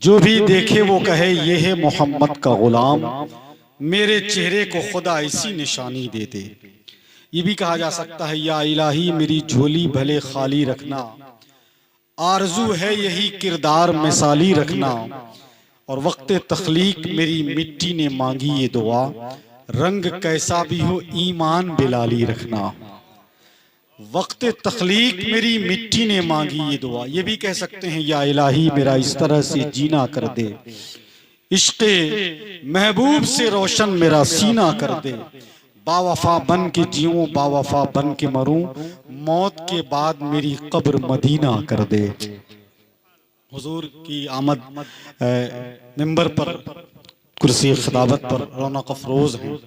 जो भी देखे वो कहे ये है मोहम्मद का गुलाम, मेरे चेहरे को खुदा ऐसी निशानी दे दे। ये भी कहा जा सकता है या इलाही मेरी झोली भले खाली रखना, आरजू है यही किरदार मिसाली रखना। और वक्त तख्लीक मेरी मिट्टी ने मांगी ये दुआ, रंग कैसा भी हो ईमान बिलाली रखना। वक्त तख्लीक मेरी मिट्टी ने मांगी ये दुआ। ये भी कह सकते हैं या इलाही मेरा इस तरह से जीना कर दे, इश्क़े महबूब से रोशन मेरा सीना कर दे। बावफा बन के जियूं बावफा बन के मरूं, मौत के बाद मेरी कब्र मदीना कर दे। हुजूर की आमद मिंबर पर कुर्सी खिताबत पर रौनक अफरोज है।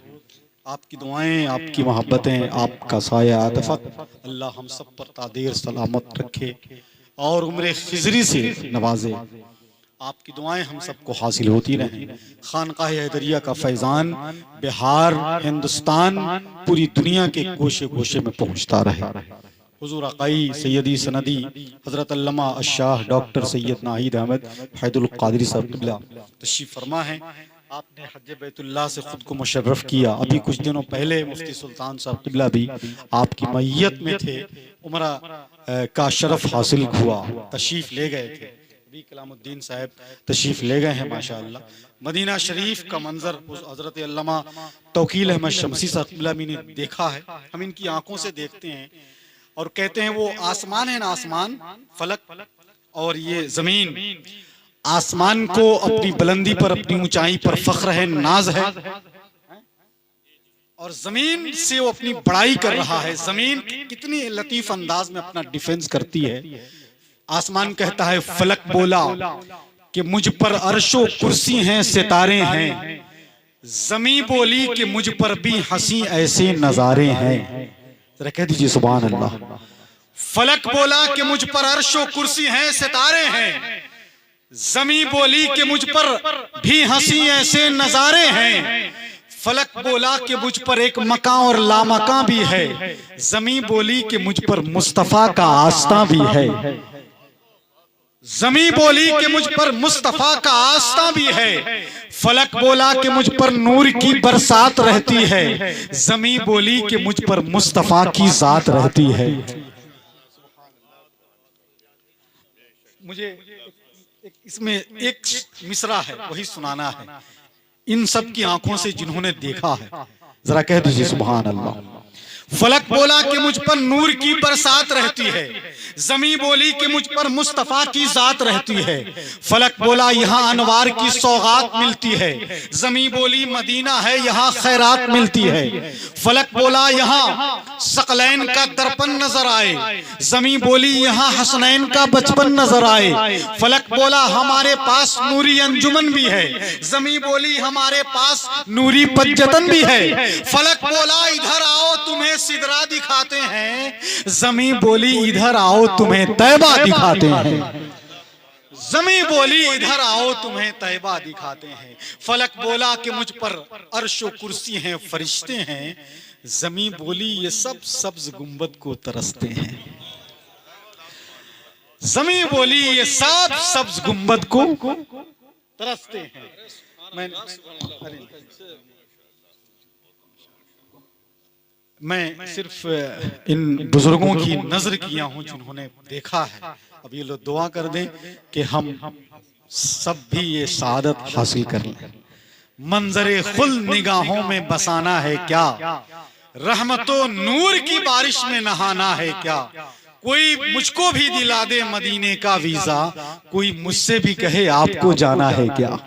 आपकी दुआएं, आपकी मोहब्बतें, आपका साया आतफत अल्लाह हम सब पर तादेर सलामत रखे और उम्र खिजरी से नवाजे। आपकी दुआएं हम सबको हासिल होती रहें। खानकाह हैदरिया का फैज़ान बिहार, हिंदुस्तान, पूरी दुनिया के गोशे गोशे में पहुंचता रहे। हुजूर आकाई सैयदी सनदी हजरत अल्लामा अशाह डॉक्टर सैयद नाहिद अहमद हैदुल कादरी साहब क़िबला तशरीफ़ फरमा है। आपने हज बैतुल्लाह से खुद को मुशर्रफ किया। अभी कुछ दिनों पहले मुफ्ती सुल्तान साहब क़िबला भी आपकी मैयत में थे, उम्रा का शरफ हासिल हुआ, तशरीफ़ ले गए थे। भी कलामुद्दीन साहब तशरीफ़ ले गए हैं माशाअल्लाह। मदीना शरीफ का मंजर हजरत अल्लामा तौकील अहमद शमसी साहब क़िबला ने देखा है। हम इनकी आंखों से देखते हैं और कहते हैं वो आसमान है ना, आसमान फलक और ये जमीन। आसमान को अपनी बुलंदी पर, अपनी ऊंचाई पर फख्र है, नाज है, और जमीन से वो अपनी बड़ाई कर रहा है। जमीन कितनी लतीफ अंदाज में अपना डिफेंस करती है। आसमान कहता है, फलक बोला कि मुझ पर अर्शो कुर्सी हैं, सितारे हैं। जमीन बोली कि मुझ पर भी हंसी ऐसे नजारे हैं। जरा कह दीजिए सुभान अल्लाह। फलक बोला कि मुझ पर अर्शो कुर्सी हैं, सितारे हैं। जमीन बोली कि मुझ पर भी हंसी ऐसे नजारे हैं। फलक बोला कि मुझ पर एक मकां और लामकां भी है। जमीन बोली कि मुझ पर मुस्तफा का आस्था भी है। जमीन बोली कि मुझ पर मुस्तफा का आस्था भी है। फलक बोला कि मुझ पर नूर की बरसात रहती है। जमीन बोली कि मुझ पर मुस्तफा की जात रहती है। मुझे इसमें एक मिसरा है, वही सुनाना है इन सब की आंखों से जिन्होंने देखा है। जरा कह दीजिए सुभान अल्लाह। फलक बोला कि मुझ पर नूर की बरसात रहती है। जमीन बोली कि मुझ पर मुस्तफा की जात रहती है। फलक बोला यहाँ अनवार की सौगात मिलती है। जमीन बोली मदीना है, यहाँ खैरात मिलती है। फलक बोला यहाँ सकलैन का दर्पण नजर आए। जमीन बोली यहाँ हसनैन का बचपन नजर आए। फलक बोला हमारे पास नूरी अंजुमन भी है। जमीन बोली हमारे पास नूरी पज्जतन भी है। फलक बोला इधर आओ तुम्हें सिदरा दिखाते हैं। जमीन बोली इधर आओ तुम्हें तैबा दिखाते हैं। जमीन बोली इधर आओ तुम्हें तैबा दिखाते हैं। फलक बोला कि मुझ पर अर्शो कुर्सी हैं, फरिश्ते हैं। जमीन बोली ये सब सब्ज गुंबद को तरसते हैं। जमीन बोली ये सब सब्ज गुंबद को तरसते हैं। मैं सिर्फ इन बुजुर्गों की नजर किया हूं जिन्होंने देखा है। अब ये लोग दुआ कर दें कि हम सब भी ये शहादत हासिल कर लें। मंजरे खुल निगाहों में बसाना है क्या, रहमतो नूर की बारिश में नहाना है क्या। कोई मुझको भी दिला दे मदीने का वीजा, कोई मुझसे भी कहे आपको जाना है क्या।